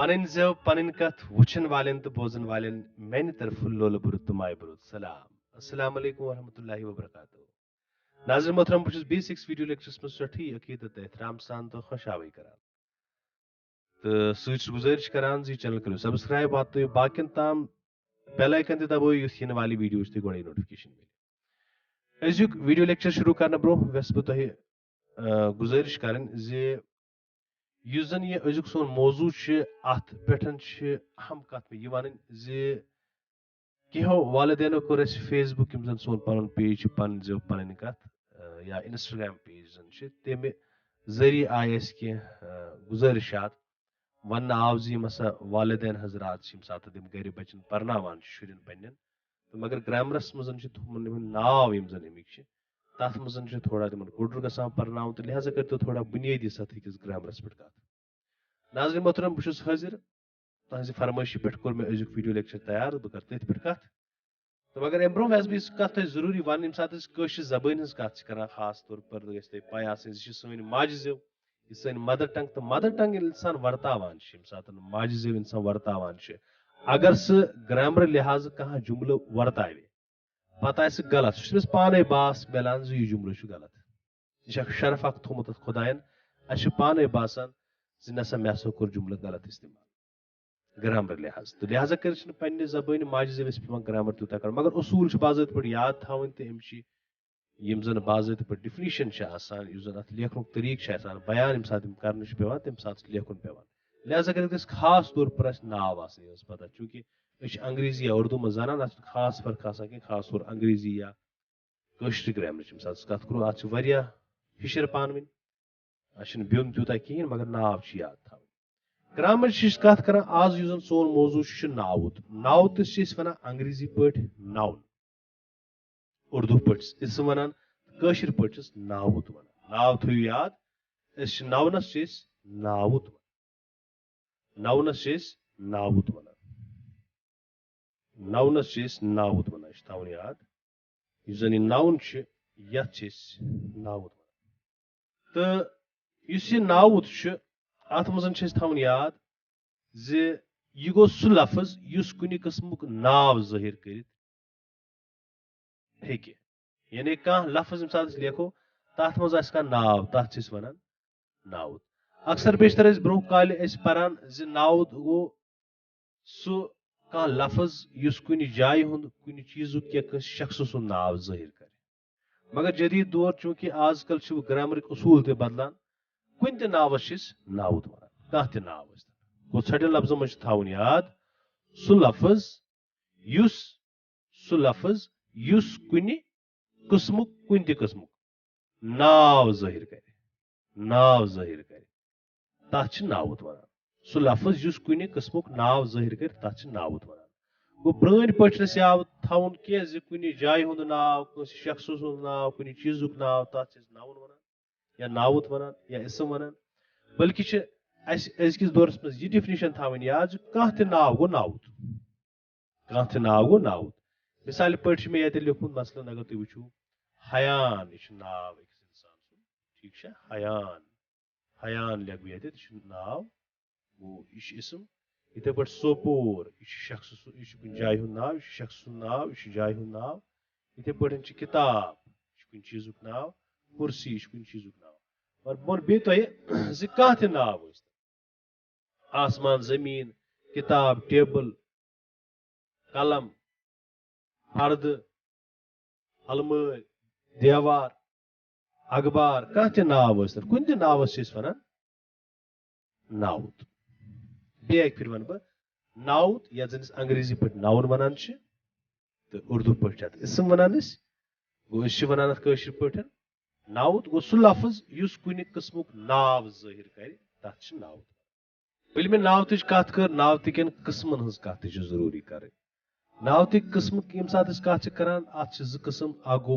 पन जव पन कथ वुचन वालें तो बोजन वालें मैंने तरफ लोल बुरुत तुमाय बुरुत सलाम अस्सलाम वालेकुम वरहमतुल्लाहि वबरकातुहू नाज़रीन मोहतरम बस B6 वीडियो लेक्चर्स में सठी अकीदत एहतराम सान तो खुशावी करान तो सूच गुजारिश करान जी चैनल करो सब्सक्राइब वातो बाकिन ताम बेल आइकन ते दबो युस यिन वाली वीडियोस ते गोड़े नोटिफिकेशन मिले अजुक वीडियो लेक्चर शुरू करने ब्रो वेस बह तोह गुजारिश करन जे युस जन ये अजुक सोन मौजू अत पेठन अहम कत में ये वन जे कहो वालदेनो कोर फेसबुक यम जन सोन पन पेज पन जो पन कत या इंस्टाग्राम पेज जन तमे जरिए आय गुजारिशात वन आव जी मसा वालदेन हजरात सात तम गर बचन पर्नावान शुरन पन्न तो मगर ग्रामरस मजन तुमन नाव यम जन अमिक तथ मजन थोड़ा तिमन गुडर गसान पर्नावन तो लिहाजा कर तो थोड़ा बुनियादी सतह ग्रामरस पे कत नाज़रीन मोहतरम बहुत हाजिर तुज फरमाइशी पे कोर मे अजुक वीडियो लेक्चर तैयार बह कर तथ पे कत तो मगर अम ब्रोह बह कत जरूरी वन यम सात जबान हज कत कर खास तौर पर गई पाई आन सन माज जेव यह सन मदर टंग इंसान वर्तावान सात माज जेव इंसान वर्तावान अगर सह ग्रामर लिहाज कह जुमल वर्तावे पत आ गलत सह पाने बास मिलान जो यह जुमल गलत यह शर्फ अख थोमुत खुदायन अ पाने बासान जी नसा मे हसा कोर जुमल गलत इस्तेमाल ग्रामर लिहाज तो लिहाजा कर पे जबान माज जेवस पे ग्रामर तूत कर मगर उसूल बाज़ात पे याद थवन तो यम जन बाज़ात पे डिफिनीशन जन अत लेखन तरीक बयान यम सात कर पे तम सात लेखन पे लिहाजा कर खास तौर पर नाव पता चूंकि अंग्रेजी या उर्दू में जानान अत खास फर्क कि खास तौर अंग्रेजी या कश्र ग्रामर सात कत करो अत हिशर पान वन अ ब्योन तूत कहें मगर नाव याद थवन ग्रामर कत कर आज जन सोन मौजू नावुत नावत वन अंग्रेजी पे नाउन उर्दू पे वन कशर पे नावुत वन नाव थो याद नावनस नावुत नावनस नावुत वन नावनस नावुत वन थवन याद जन यह नाउन यथ नावुत वन तो यह नावुत अत मजन थवन याद जे यह गो सह लफज युस कुनि किस्मुक नाव जाहिर कर यानी कह लफज यम सात लेखो तथ मज नाव तथ वन नावुत अक्सर बेशतर ब्रोह काल पान जे नावुत गो सह कह लफज युस कुनि जाय हुंद कुनि चीजुक या शख्स सुंद नाव जाहिर कर मगर जदीद दौर चूंकि आजकल ग्रामरिक उसूल ते बदलान कुन ते नावस नावुत वन कह ते नाव गो छड़न लफ्जों में थवन याद सह लफज युस कुनि किस्मुक कुन ते किस्मुक नाव जाहिर कर तथ नावुत वन सह लफज युस कुनि किस्मुक नाव जाहिर कर तथ नावुत वन गो ब्रन पे आव थवन कह कुनि जाय हुंद नाव शख्स सुंद नाव कुनि चीजुक नाव तथ नाउन वन या नावुत वन या इसम वन बल्कि अजकिस दौरस मज यह डिफिनीशन थवन याद कह ते नाव गो नावुत कह ते नाव गो नावुत मिसाल पे मे ये लिखुत मसलन अगर तुम वो हयान यह नाव अकिस इंसान सुन ठीक हयान हयान लिख बह ये नाव गो यह इसम इथे पे सोपोर यह शख्स यह कुन जाय हुंद नाव यह शख्स सुंद नाव यह जाय हुंद नाव इथे पे किताब यह कुन चीजुक नाव कुर्सी यह कुन चीजुक नाव और बोन बे तुह कह ते नाव आसमान जमीन किताब टेबल कलम पर्द अलमार देवार अखबार कह ते नाव कुन ते नावस वन नावुत बे फिर वन बह नावुत या जन अंग्रेजी पे नाउन वन तो उर्दू पे इसम वन गो वन कशर पे नावुत गो सह लफज युस कुनि किस्मुक नाव जाहिर कर तथ नावुत ये मे नावत कत कर नावतिकन किस्मन हज कत जरूरी कर नावतिक किस्म यम सात कत कर अत ज किस्म अ गो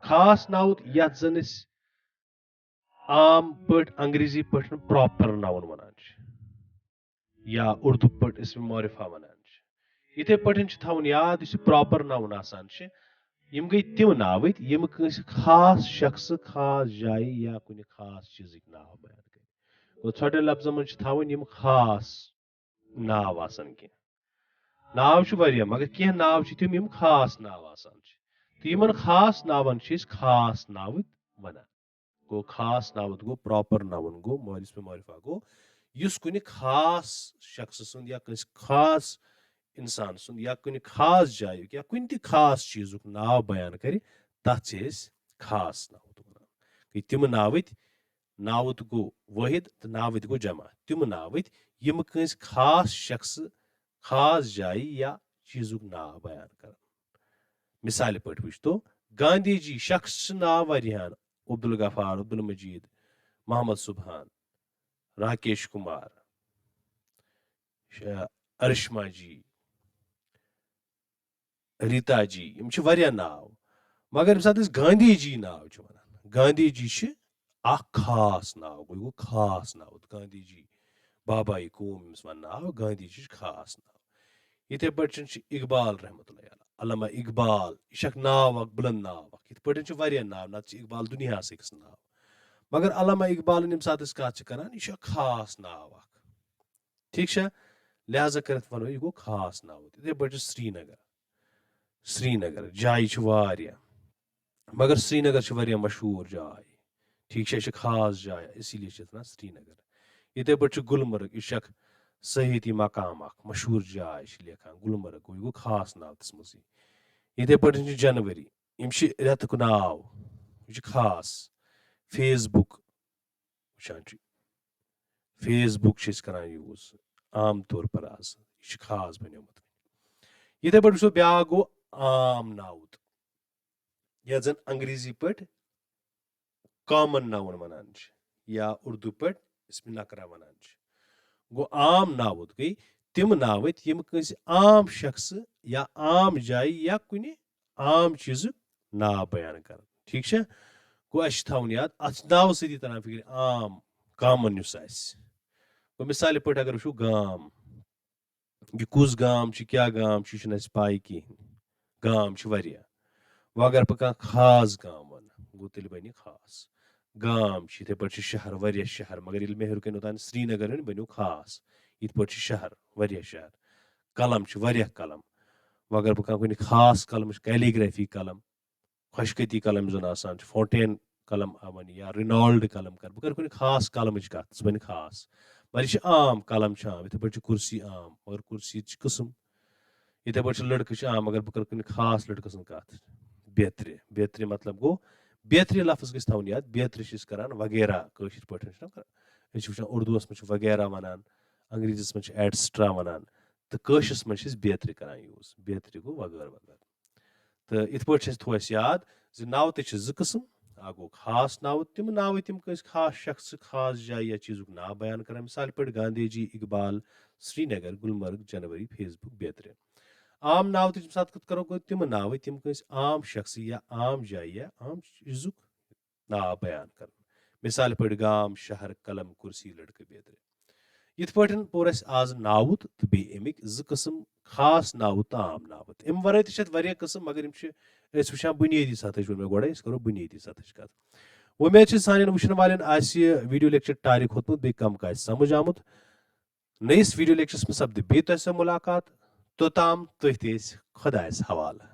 खास नावुत यथ जन आम पे अंग्रेजी पे प्रॉपर नाउन वन या उर्दू पे इसम मौरिफा वन इथे पे थवन याद प्रॉपर नाउन यम गई तम नाव यम खास शख्स खास जाय या कुछ खास चीज नाव बयान कर गो छोटे लफ्जन मन थावन यम खास नाव आसान के नाव छु वारिया मगर कह नाव छु तिम यम खास नाव आसान तो यमन खास नावन खास नाव वनान गो खास नावत गो प्रॉपर नाउन गो मालिस पे मारिफा गो युस कुनि खास शख्स सुंद या कस खास इंसान सुंद या कुनि खास जाय या कुनि ति खास चीजुक नाव बयान करे तथ खास नावत वनान तिम नावत नावत गो वाहिद तो नावत गो जमा तिम नावत यम कस खास शख्स खास जाय या चीजुक नाव बयान कर मिसाल पे वुच तो गांधी जी शख्स नाव वारियान अब्दुल गफार अब्दुल मजीद मोहम्मद सुबहान राकेश कुमार अरिश्मा जी रीता जी यम वारिया नाव मगर यम साथ गांधी जी नाव वनान गांधी जी खास नाव गो खास नाव गांधी जी बाबाई कौम यमस वन नाव गांधी जी खास नाव इथे पे इकबाल रहमतुल्लाह अलैह अल्लामा इकबाल यह नाव बुलंद नाव इत पे नाव ना इकबाल दुनिया नाव मगर अल्लामा इकबाल यम सात कत करान यह खास नाव ठीक लिहाजा कर वनो यह गो खास नाव इथे पे श्रीनगर श्रीनगर जाय मगर श्रीनगर मशहूर जाय ठीक यह खास जाय इसीलिए श्रीनगर इथे पे गुलमर्ग यह सहिती मकाम मशहूर जाय लेखान गुलमर्ग गो खास नाव तस मज इथे पे जनवरी यम रेतुक नाव यह खास फेसबुक वुचान फेसबुक करान यूज आम तौर पर आज यह खास बनोमुत इथे पे वो ब्या गो आम नाउत यह जन अंग्रेजी पे कॉमन नाउन वनान या उर्दू पे इसमें नकरा वनान गो आम नावत गई तिम नावत यम कस आम शख्स या आम जाय या कुनि आम चीज नाव बयान कर ठीक गो अस थवन याद अत नाव सती तरह फिक्र आम कॉमन गो मिसाल पे अगर वो गाम यह कुस गाम क्या गाम पाई कहें गाम वारिया वो अगर पे खास गाम वन गो तेल बन खास गाम इथे पे शहर वारिया शहर मगर ये मेहर कन श्रीनगर बनो खास इत पे शहर वारिया शहर कलम वारिया कलम वो अगर बह कुछ खास कलम कैलीग्राफी कलम खुशकती कलम जन आसान फाउंटेन कलम वन या रिनॉल्ड कलम कर बह कर कुछ खास कलम कत बन खास मगर यह आम कलम आम इथे पे कुर्सी आम मगर कुर्सी किस्म इथे पे लड़के आम मगर बह कर कुछ खास लड़के सं कत बेहतरे बेहतरे मतलब गो बेहतरी लफ्ज गई थवन याद बेहतरी करान वगैरह कशिर पे उर्दूस में वगैरह वनान अंग्रेजीस में एटस्ट्रा वनान तो कशिस में बेहतरी करान यूज बेहतरी गो वगैरह वगैरह तो इत पे थो याद नाव ते ज किस्म आ गो खास नाव तिम खास शख्स खास जाय या चीजुक नाव बयान कर मिसाल पे गांधी जी इकबाल श्रीनगर गुलमर्ग जनवरी फेसबुक बेहतरे आम नाव तम सात कत करो तिम नाव तिम आम शख्स या आम जाय या आम चीजुक नाव बयान कर मिसाल पे गाम शहर कलम कुर्सी लड़के बेहतरे इत पे पोर आज नावत तो बे अमिक ज किस्म खास नावत आम नावत अम वर किस्म मगर वुचान बुनियादी सतह मे गोड़े करो बुनियादी सतह कत उम्मीद सान वुचन वाले वीडियो लेक्चर टारिक होतमुत बे कम का समझ आमुत नईस वीडियो लेक्चरस में सपद बे तुह मुलाकात तोताम तुह खुदायस हवाला।